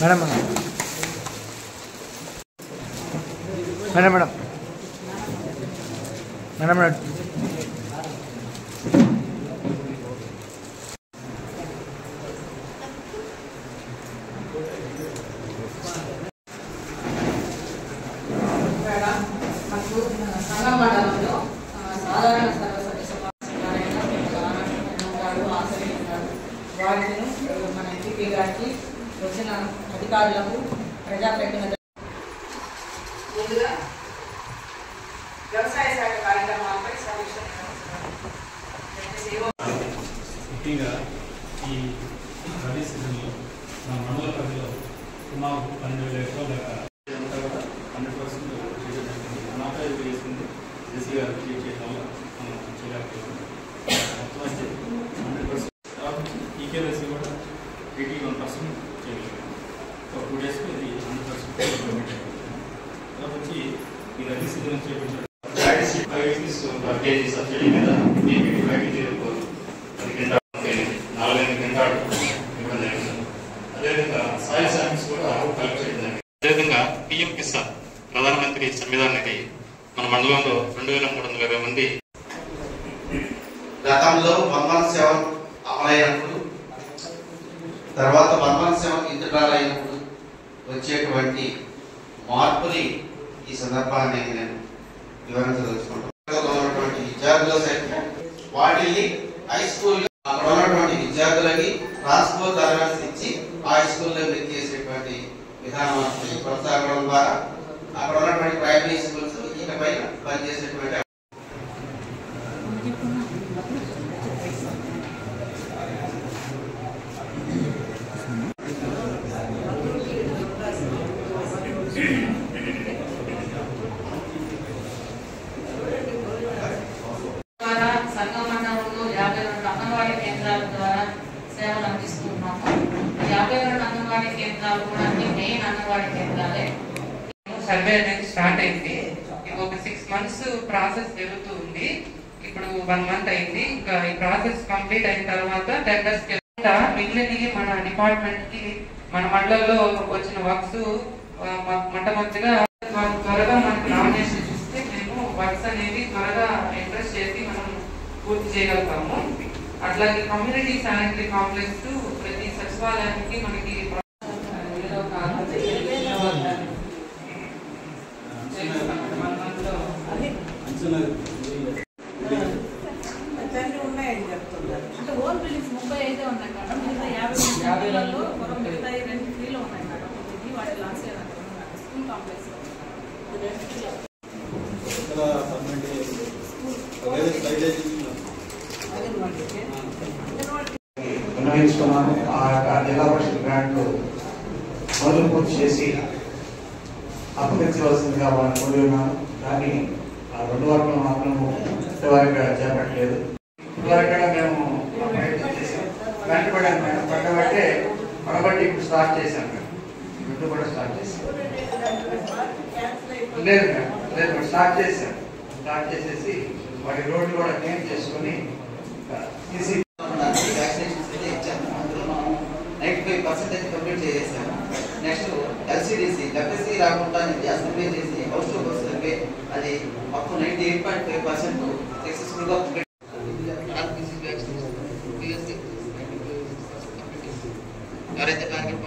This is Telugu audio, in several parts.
Madam madam madam madam madam Sangam మండలంలో సాధారణ సర్వసభ్య సమావేశం వారిని మన ఎంపీ గారికి వచ్చిన అధికారులకు ప్రజాప్రతినిధులకు ముందుగా వ్యవసాయ శాఖ కార్యక్రమాలపై సమీక్ష ముఖ్యంగా ఈ రబీ సీజన్లో మన మండల పరిధిలో సుమారు 12,000 ఎకరాల దాకా 100% అనాపై వేసింది ఎస్సీ గారు క్లియర్ చేయడం వల్ల మనం చేయలేకపోతున్నాం. మొత్తం అయితే 100% ఈకేవైసీ కూడా 81% చేయగలిగాం. ఒక 2 డేస్లో ఇది 100% ఇంప్లిమెంట్ అయిపోతుంది. తర్వాత వచ్చి ఈ రబీ సీజన్ చేపట్టిన కేజీ సబ్సిడీ మీద అదేవిధంగా సాయిల్ శాంపిల్స్ కూడా కలెక్ట్ చేయడం జరిగింది. అదేవిధంగా పిఎం కిసాన్ ప్రధానమంత్రి సంవిధాన నిధి మన మండలంలో 2,320 మంది గతంలో 117 అమలైనప్పుడు తర్వాత 117 ఇంతకాలైనప్పుడు వచ్చేటువంటి మార్పుని ఈ సందర్భాన్ని నేను వివరించదలుచుకుంటాను. ఉన్నటువంటి విద్యార్థుల సంఖ్య వాటిని హై స్కూల్ అక్కడ ఉన్నటువంటి విద్యార్థులకి ట్రాన్స్పోర్ట్ అలవెన్స్ ఇచ్చి హై స్కూల్లో మీరు చేసేటువంటి విధానం కొనసాగడం ద్వారా అక్కడ ఉన్నటువంటి ప్రైమరీ స్కూల్స్ ఇకపై పనిచేసేటువంటి సంగం మండలంలో 52 అంగన్వాడీ కేంద్రాల ద్వారా సేవలు అందిస్తున్నాము. 52 అంగన్వాడీ కేంద్రాలు కూడా అన్ని మెయిన్ అంగన్వాడీ కేంద్రాలే. సర్వే అనేది స్టార్ట్ అయింది. ఒక 6 months ప్రాసెస్ జరుగుతూ ఉంది. ఇప్పుడు 1 month అయింది. ఇంకా ఈ ప్రాసెస్ కంప్లీట్ అయిన తర్వాత టెండర్స్ మిగిలినవి మన డిపార్ట్మెంట్ కి మన మండలంలో వచ్చిన వర్క్స్ మొట్టమొదటిగా త్వరగా మనకు నామినేషన్ ఇస్తే మేము వర్క్స్ అనేవి త్వరగా ఇంట్రెస్ట్ చేసి మనం పూర్తి చేయగలుగుతాము. అట్లాగే కమ్యూనిటీ శానిటరీ కాంప్లెక్స్ ప్రతి సచివాలయానికి మనకి ఉన్నాయని చెప్తున్నారు. అంటే ఓన్ బిల్డింగ్స్ 35 ఉన్నాయి మేడం. మిగతా 50 మిగతా 2 ఫ్రీలో ఉన్నాయి మేడం. వాటి లాన్స్ స్కూల్ కాంప్లెక్స్ విన్నవించుకున్నాను. ఆ జిల్లా పరిషత్ గ్రాంట్ మొదలు పూర్తి చేసి అప్పగించవలసిందిగా వాళ్ళని కోరి ఉన్నాను. కానీ ఆ 2 వర్గాలు మాత్రం ఇంతవరకు చేపట్టలేదు. ఇంతవరకు మేము ప్రయత్నం చేసాం, వెంటబడాను మేడం. పట్టబట్టే పడబట్టి ఇప్పుడు స్టార్ట్ చేశాం మేడం. 2 కూడా స్టార్ట్ చేసాం. లేదు మేడం, లేదు మేడం, స్టార్ట్ చేసేసి వాటి రోడ్లు కూడా క్లీన్ చేసుకుని తీసి వ్యాక్సినేషన్స్ అయితే ఇచ్చాము. అందులో మనం 95% కంప్లీట్ చేసేసాము. నెక్స్ట్ ఎల్సిడిసి డబ్ల్యూసి రాకుండా సర్వే చేసి హౌస్ టు హౌస్ సర్వే అది అప్ టు 98.5% సక్సెస్ఫుల్గా ఎవరైతే టార్గెట్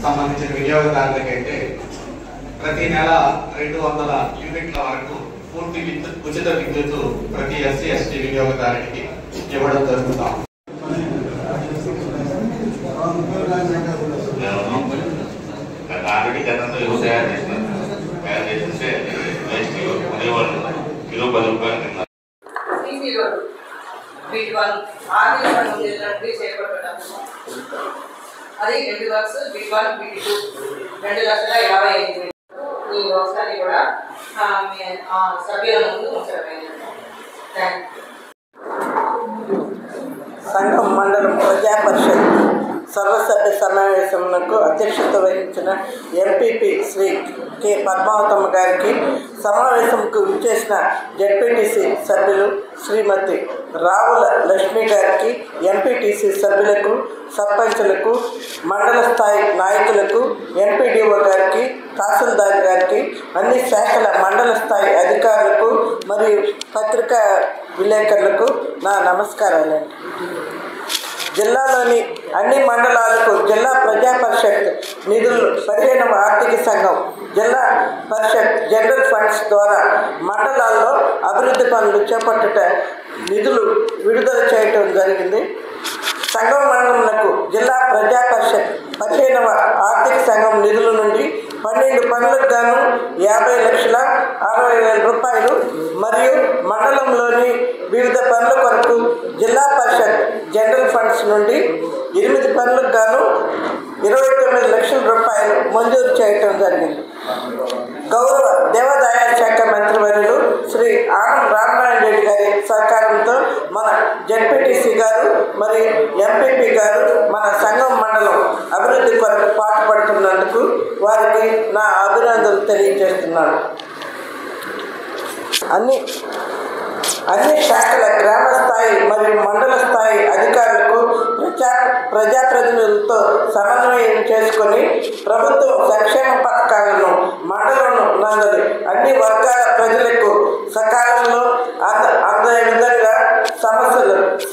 సంబంధించిన వినియోగదారులకైతే ప్రతి నెల 200 యూనిట్ల వరకు పూర్తి ఉచిత విద్యుత్ ప్రతి ఎస్సీ ఎస్టీ వినియోగదారునికి ఇవ్వడం జరుగుతాం. ఆల్రెడీ గతంలో ఇల్లు తయారు చేస్తే కొనేవాళ్ళు కిలో 10 రూపాయలు తిన్నారు. అది 2 వర్క్స్ B1 B2 2,50,55,000 ఈ వర్క్స్ అన్ని కూడా సభ్యుల ముందు ఉంచడం. సంఘం మండలం ప్రజా పరిషత్ సర్వసభ్య సమావేశంకు అధ్యక్షత వహించిన ఎంపీపీ శ్రీ కె పద్మావతమ్మ గారికి, సమావేశంకు విచ్చేసిన జెడ్పీటీసీ సభ్యులు శ్రీమతి రావుల లక్ష్మి గారికి, ఎంపీటీసీ సభ్యులకు, సర్పంచులకు, మండల స్థాయి నాయకులకు, ఎంపీడీఓ గారికి, తహసీల్దార్ గారికి, అన్ని శాఖల మండల స్థాయి అధికారులకు మరియు పత్రికా విలేకరులకు నా నమస్కారాలండి. జిల్లాలోని అన్ని మండలాలకు జిల్లా ప్రజా పరిషత్ నిధులు 15వ ఆర్థిక సంఘం జిల్లా పరిషత్ జనరల్ ఫండ్స్ ద్వారా మండలాల్లో అభివృద్ధి పనులు చేపట్టుట నిధులు విడుదల చేయటం జరిగింది. సంఘం మండలంకు జిల్లా ప్రజా పరిషత్ 15వ ఆర్థిక సంఘం నిధుల నుండి 12 పనులకు గాను 50,60,000 రూపాయలు మరియు మండలంలోని వివిధ పనుల కొరకు జిల్లా పరిషత్ జనరల్ ఫండ్స్ నుండి 8 పనులకు గాను 29 లక్షల రూపాయలు మంజూరు చేయటం జరిగింది. గౌరవ దేవాదాయ శాఖ మంత్రివర్యులు శ్రీ ఆనం రామనారాయణ రెడ్డి గారి సహకారంతో మన జెడ్పీటీసీ గారు మరియు ఎంపీపీ గారు మన సంఘం మండలం అభివృద్ధి కొరకు పాటుపడుతున్నందుకు వారికి నా అభినందనలు తెలియజేస్తున్నాను. అన్ని శాఖల గ్రామ స్థాయి మరియు మండల స్థాయి అధికారులకు ప్రజాప్రతినిధులతో సమన్వయం చేసుకొని ప్రభుత్వం సంక్షేమ పథకాలను మండలంలో నందలి అన్ని వర్గాల ప్రజలకు సకాలంలో అందే విధంగా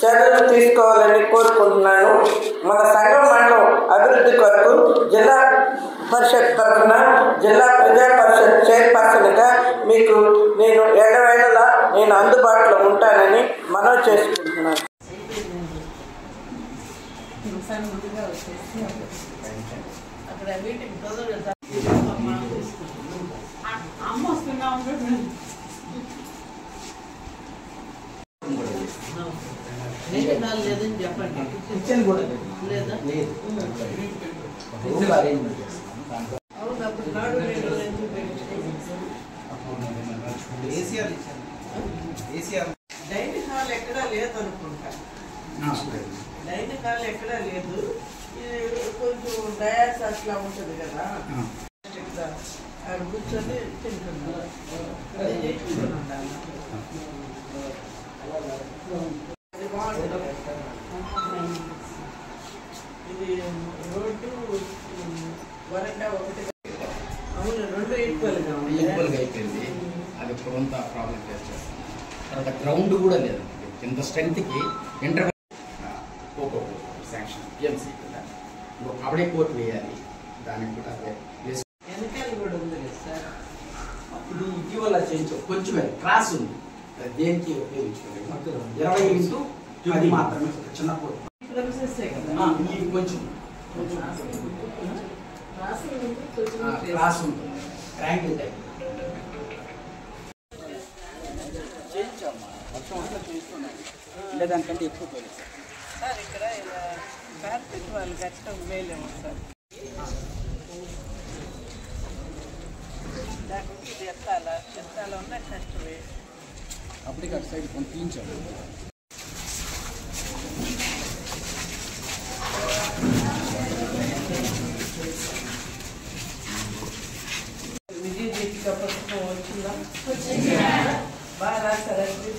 చర్యలు తీసుకోవాలని కోరుకుంటున్నాను. మన సంఘం మండలం అభివృద్ధి కొరకు జిల్లా పరిషత్ తరఫున జిల్లా ప్రజా పరిషత్ చైర్పర్సన్గా మీకు నేను ఎడవేళలా నేను అందుబాటులో ఉంటానని మనవి చేసుకుంటున్నాను. లేదని చెప్పండి. లేదా అవును, అప్పుడు నాడు డైనింగ్ హాల్ ఎక్కడా లేదనుకుంటా. డైనింగ్ హాల్ ఎక్కడా లేదు. కొంచెం డయాస్ అట్లా ఉంటుంది కదా, అక్కడ కూర్చొని తింటున్నారు. అది బాగుంటుంది. ఇది రోడ్డు వరండా ఒకటి. అవును, 2 ఈక్వల్గా అయిపోయింది. అది కొంత ప్రాబ్లం ఫేస్ చేస్తాం. తర్వాత గ్రౌండ్ కూడా లేదు. ఇంత స్ట్రెంత్కి ఇంటర్ ఖోఖో శాంక్షన్ టీఎంసీ కూడా కబడ్డీ కోర్టు వేయాలి. దానికి కూడా వెనకాల కూడా ఉంది సార్. ఇది ఇటీవల చేయించాం. కొంచెం క్రాస్ ఉంది, దేనికి ఉపయోగించుకోలేదు. 20 ఇంటూ 10 మాత్రమే చిన్న కోర్టు. ఇది కొంచెం క్రాస్ ఉంటుంది, ట్రయాంగిల్ టైప్. దానికంటే ఎక్కువ పోలేదు సార్. ఇక్కడ కార్పెట్ వాళ్ళు కట్టడం మేలేమో సార్. ఇది ఎత్తాల ఉన్న కష్టమే. అప్పటికి అటు సైడ్ కొంత తీయించాడు. విజయ దీపిక పుస్తకం వచ్చిందా? బాగా రాస్తారా ఇప్పుడు?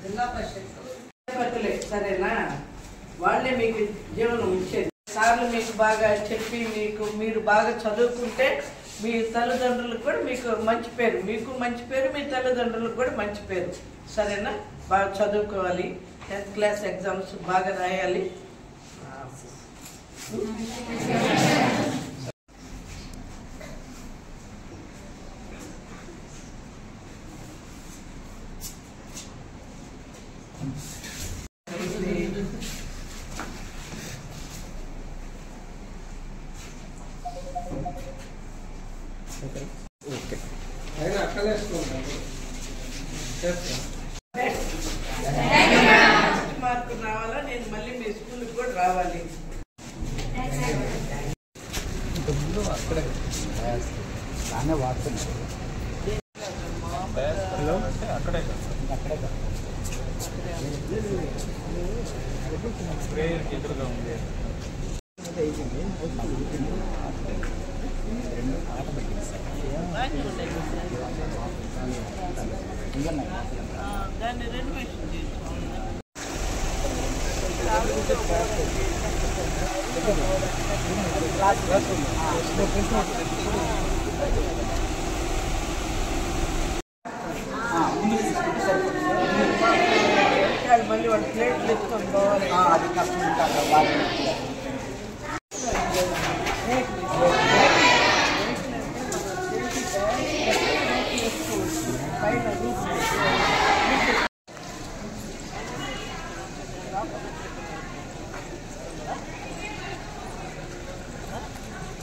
జిల్లా పరిషత్ సరేనా? వాళ్ళే మీకు జీవనం ఇచ్చేది. సార్లు మీకు బాగా చెప్పి మీరు బాగా చదువుకుంటే మీ తల్లిదండ్రులకు కూడా మీకు మంచి పేరు, మీకు మంచి పేరు, మీ తల్లిదండ్రులకు కూడా మంచి పేరు. సరేనా? బాగా చదువుకోవాలి. 10th క్లాస్ ఎగ్జామ్స్ బాగా రాయాలి. మార్కులు రావాలా? నేను మళ్ళీ మీ స్కూల్కి కూడా రావాలి. అక్కడే దాన్నే వాడుతున్నారు. అక్కడే అక్కడే స్ప్రేయర్కి ఎదురుగా ఉంది. దాన్ని రెనోవేషన్ చేసుకోవాలి. మళ్ళీ వాళ్ళు ప్లేట్లు ఎత్తుకొని పోవాలి. అది కష్టం కాదు. పైన